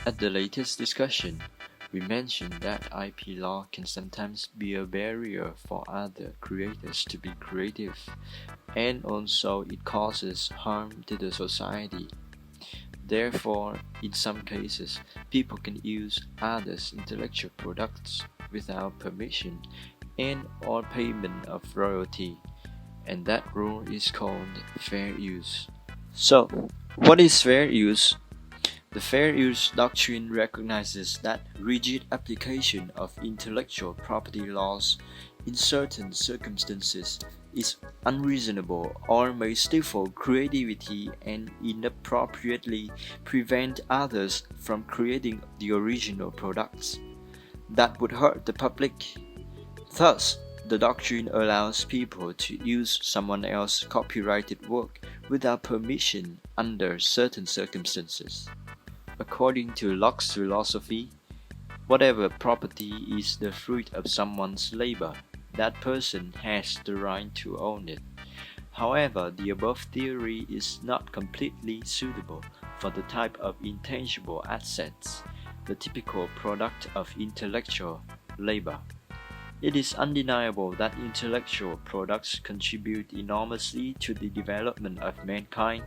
At the latest discussion, we mentioned that IP law can sometimes be a barrier for other creators to be creative, and also it causes harm to the society. Therefore, in some cases, people can use others' intellectual products without permission and/or payment of royalty, and that rule is called fair use. So, what is fair use? The fair use doctrine recognizes that rigid application of intellectual property laws in certain circumstances is unreasonable or may stifle creativity and inappropriately prevent others from creating the original products that would hurt the public. Thus, the doctrine allows people to use someone else's copyrighted work without permission under certain circumstances. According to Locke's philosophy, whatever property is the fruit of someone's labor, that person has the right to own it. However, the above theory is not completely suitable for the type of intangible assets, the typical product of intellectual labor. It is undeniable that intellectual products contribute enormously to the development of mankind.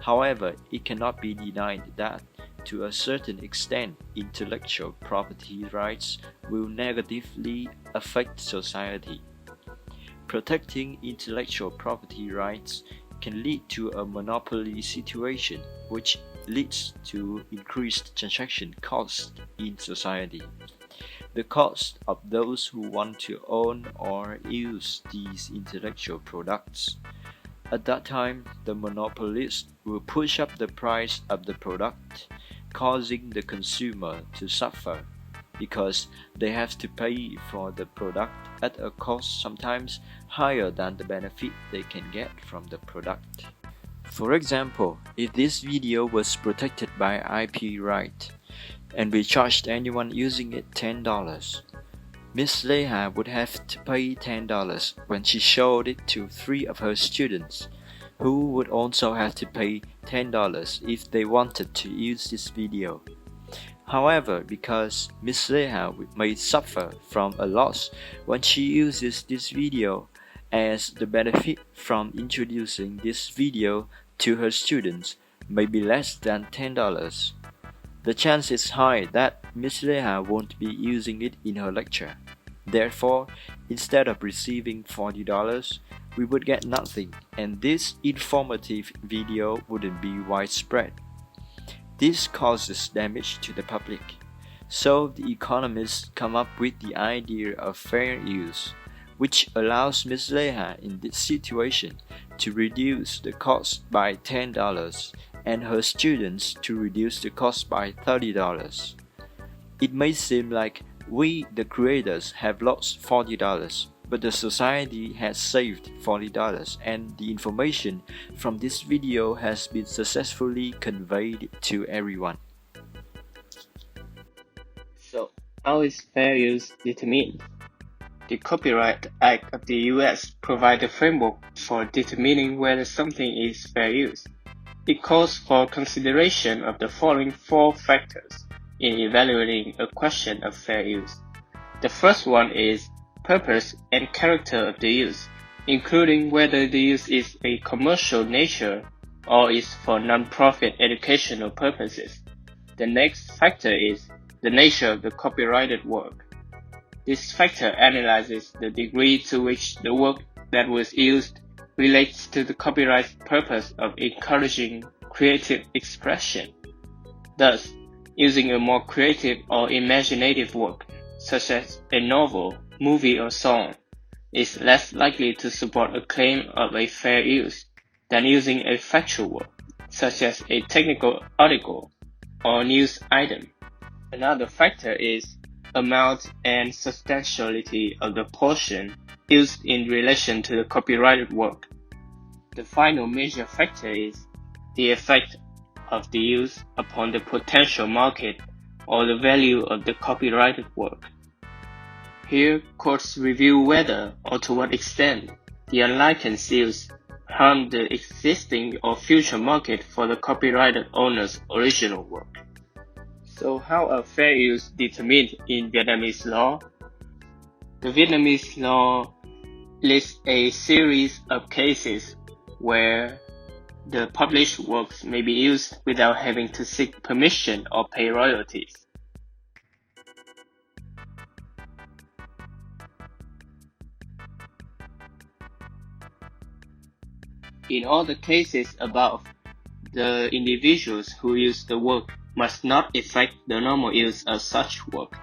However, it cannot be denied that, to a certain extent, intellectual property rights will negatively affect society. Protecting intellectual property rights can lead to a monopoly situation, which leads to increased transaction costs in society. The cost of those who want to own or use these intellectual products. At that time, the monopolist will push up the price of the product, causing the consumer to suffer because they have to pay for the product at a cost sometimes higher than the benefit they can get from the product. For example, if this video was protected by IP right and we charged anyone using it $10, Ms. Leha would have to pay $10 when she showed it to 3 of her students, who would also have to pay $10 if they wanted to use this video. However, because Ms. Leha may suffer from a loss when she uses this video, as the benefit from introducing this video to her students may be less than $10, the chance is high that Ms. Leha won't be using it in her lecture. Therefore, instead of receiving $40, we would get nothing, and this informative video wouldn't be widespread. This causes damage to the public. So the economists come up with the idea of fair use, which allows Ms. Leha in this situation to reduce the cost by $10 and her students to reduce the cost by $30. It may seem like we, the creators, have lost $40, but the society has saved $40, and the information from this video has been successfully conveyed to everyone. So, how is fair use determined? The Copyright Act of the US provides a framework for determining whether something is fair use. It calls for consideration of the following 4 factors in evaluating a question of fair use. The first one is purpose and character of the use, including whether the use is a commercial nature or is for non-profit educational purposes. The next factor is the nature of the copyrighted work. This factor analyzes the degree to which the work that was used relates to the copyright's purpose of encouraging creative expression. Thus, using a more creative or imaginative work, such as a novel, movie, or song, is less likely to support a claim of a fair use than using a factual work, such as a technical article or news item. Another factor is amount and substantiality of the portion used in relation to the copyrighted work. The final major factor is the effect of the use upon the potential market or the value of the copyrighted work. Here, courts review whether or to what extent the unlicensed use harm the existing or future market for the copyrighted owner's original work. So how are fair use determined in Vietnamese law? The Vietnamese law lists a series of cases where the published works may be used without having to seek permission or pay royalties. In all the cases above, the individuals who use the work must not affect the normal use of such work,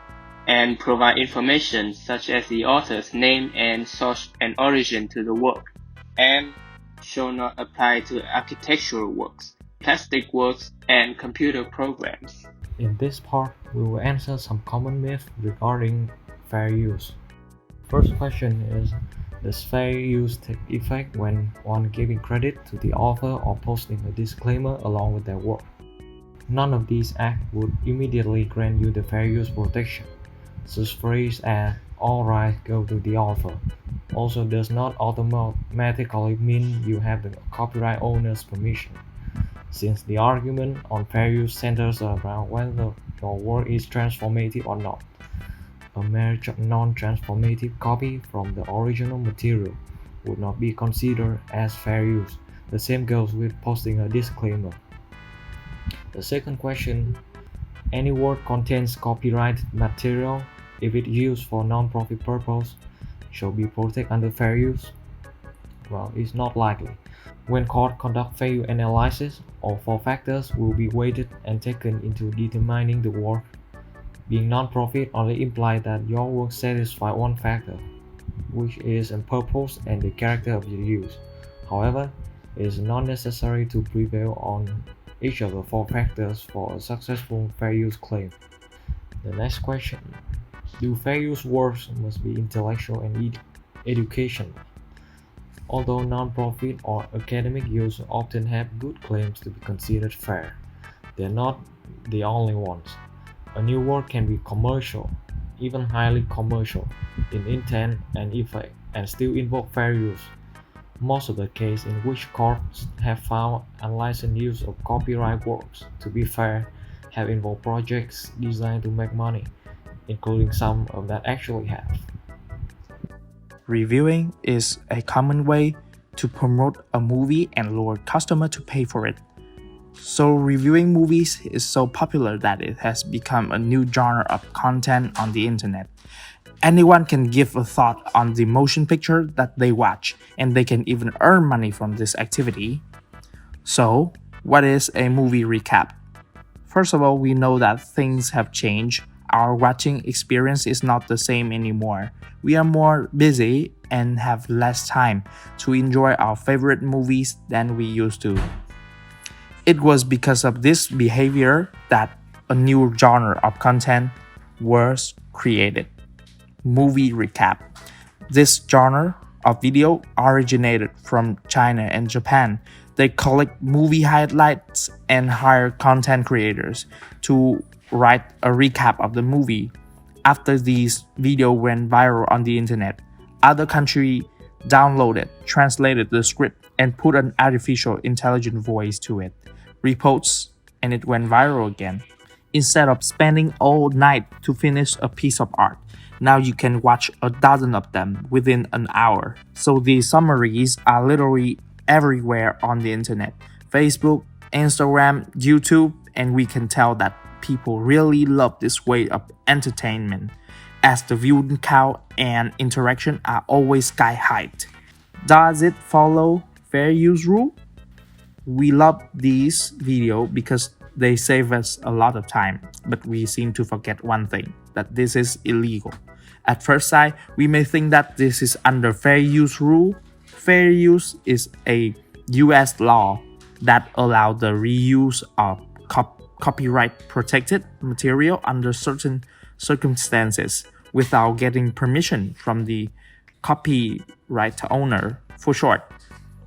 and provide information such as the author's name and source and origin to the work, and shall not apply to architectural works, plastic works, and computer programs. In this part, we will answer some common myths regarding fair use. First question is, does fair use take effect when one giving credit to the author or posting a disclaimer along with their work? None of these acts would immediately grant you the fair use protection. Such phrase as all rights go to the author also does not automatically mean you have the copyright owner's permission, since the argument on fair use centers around whether your work is transformative or not. A mere non-transformative copy from the original material would not be considered as fair use. The same goes with posting a disclaimer. The second question, any work contains copyrighted material if it used for non-profit purpose shall be protected under fair use? Well, it's not likely. When court conduct fair use analysis, all four factors will be weighted and taken into determining the work. Being non-profit only implies that your work satisfies one factor, which is the purpose and the character of your use. However, it is not necessary to prevail on each of the four factors for a successful fair use claim. The next question, do fair use works must be intellectual and educational? Although non-profit or academic use often have good claims to be considered fair, they are not the only ones. A new work can be commercial, even highly commercial, in intent and effect, and still invoke fair use. Most of the cases in which courts have found unlicensed use of copyright works to be fair have involved projects designed to make money, including some of that actually have. Reviewing is a common way to promote a movie and lure customers to pay for it. So reviewing movies is so popular that it has become a new genre of content on the internet. Anyone can give a thought on the motion picture that they watch, and they can even earn money from this activity. So, what is a movie recap? First of all, we know that things have changed. Our watching experience is not the same anymore. We are more busy and have less time to enjoy our favorite movies than we used to. It was because of this behavior that a new genre of content was created. Movie recap. This genre of video originated from China and Japan. They collect movie highlights and hire content creators to write a recap of the movie. After these videos went viral on the internet, other countries downloaded, translated the script, and put an artificial intelligent voice to it. Reposts, and it went viral again. Instead of spending all night to finish a piece of art, now you can watch a dozen of them within an hour. So the summaries are literally everywhere on the internet. Facebook, Instagram, YouTube, and we can tell that people really love this way of entertainment, as the view count and interaction are always sky high. Does it follow fair use rule? We love these videos because they save us a lot of time, but we seem to forget one thing, that this is illegal. At first sight, we may think that this is under fair use rule. Fair use is a US law that allows the reuse of copyright protected material under certain circumstances without getting permission from the copyright owner. For short,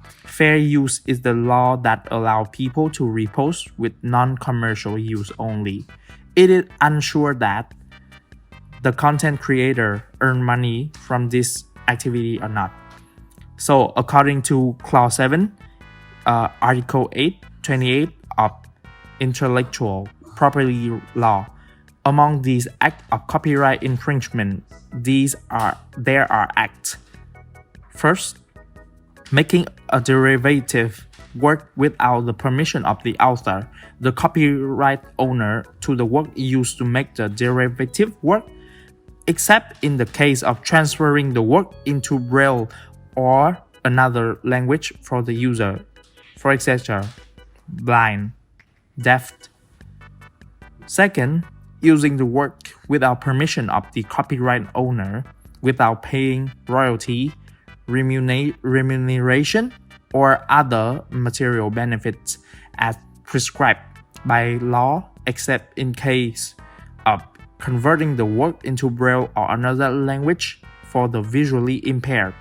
fair use is the law that allows people to repost with non-commercial use only. It is unsure that the content creator earn money from this activity or not. So according to Clause 7, Article 828 of Intellectual Property Law, Among these acts of copyright infringement, there are acts. First, making a derivative work without the permission of the author, the copyright owner, to the work used to make the derivative work, except in the case of transferring the work into Braille or another language for the user, for example, blind, deaf. Second, using the work without permission of the copyright owner, without paying royalty, remuneration, or other material benefits as prescribed by law, except in case of converting the work into Braille or another language for the visually impaired.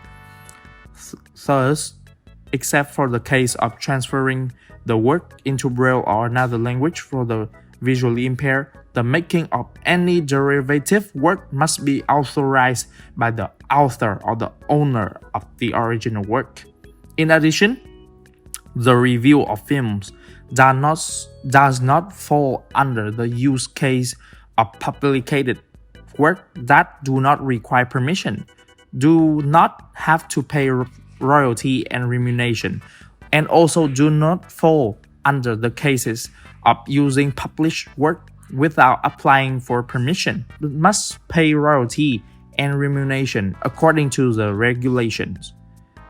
Third, except for the case of transferring the work into Braille or another language for the visually impaired, the making of any derivative work must be authorized by the author or the owner of the original work. In addition, the review of films does not fall under the use case of publicated work that do not require permission, do not have to pay royalty and remuneration, and also do not fall under the cases of using published work without applying for permission, but must pay royalty and remuneration according to the regulations.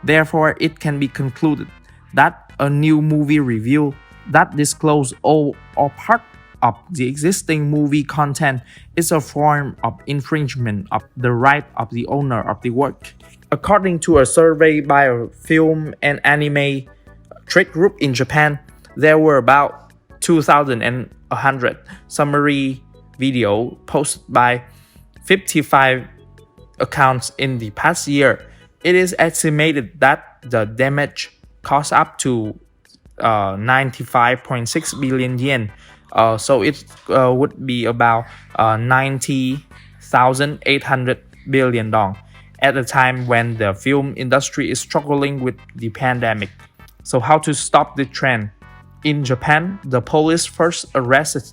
Therefore, it can be concluded that a new movie review that discloses all or part of the existing movie content is a form of infringement of the right of the owner of the work. According to a survey by a film and anime trade group in Japan, there were about 2,100 summary video posted by 55 accounts in the past year. It is estimated that the damage cost up to 95.6 billion yen. So it would be about 90,800 billion dong at a time when the film industry is struggling with the pandemic. So how to stop the trend? In Japan, the police first arrested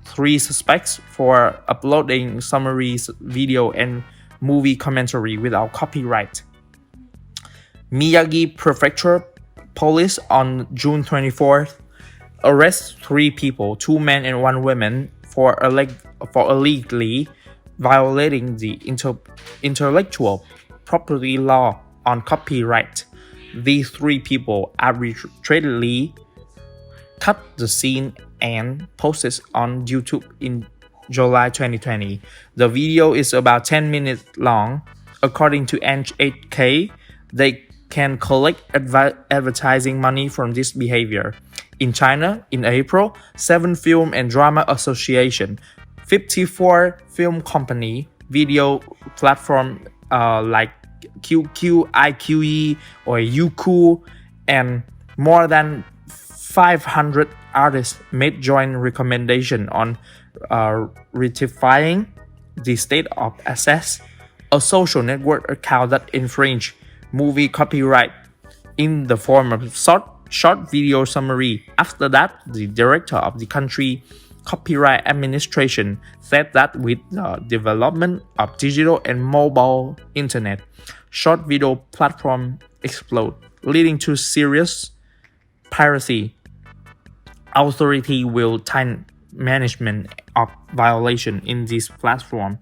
3 suspects for uploading summaries, video, and movie commentary without copyright. Miyagi Prefecture Police on June 24th arrested 3 people, 2 men and 1 woman, for illegally violating the intellectual property law on copyright. These 3 people arbitrarily cut the scene and posted on YouTube in July 2020. The video is about 10 minutes long. According to NHK, they can collect advertising money from this behavior. In China, in April, 7 Film and Drama Association, 54 film company, video platform like QQ, iQIYI, or Youku, and more than 500 artists made joint recommendation on rectifying the state of access, a social network account that infringe movie copyright in the form of short video summary. After that, the director of the country Copyright Administration said that with the development of digital and mobile internet, short video platform explode, leading to serious piracy. Authority will tighten management of violation in this platform.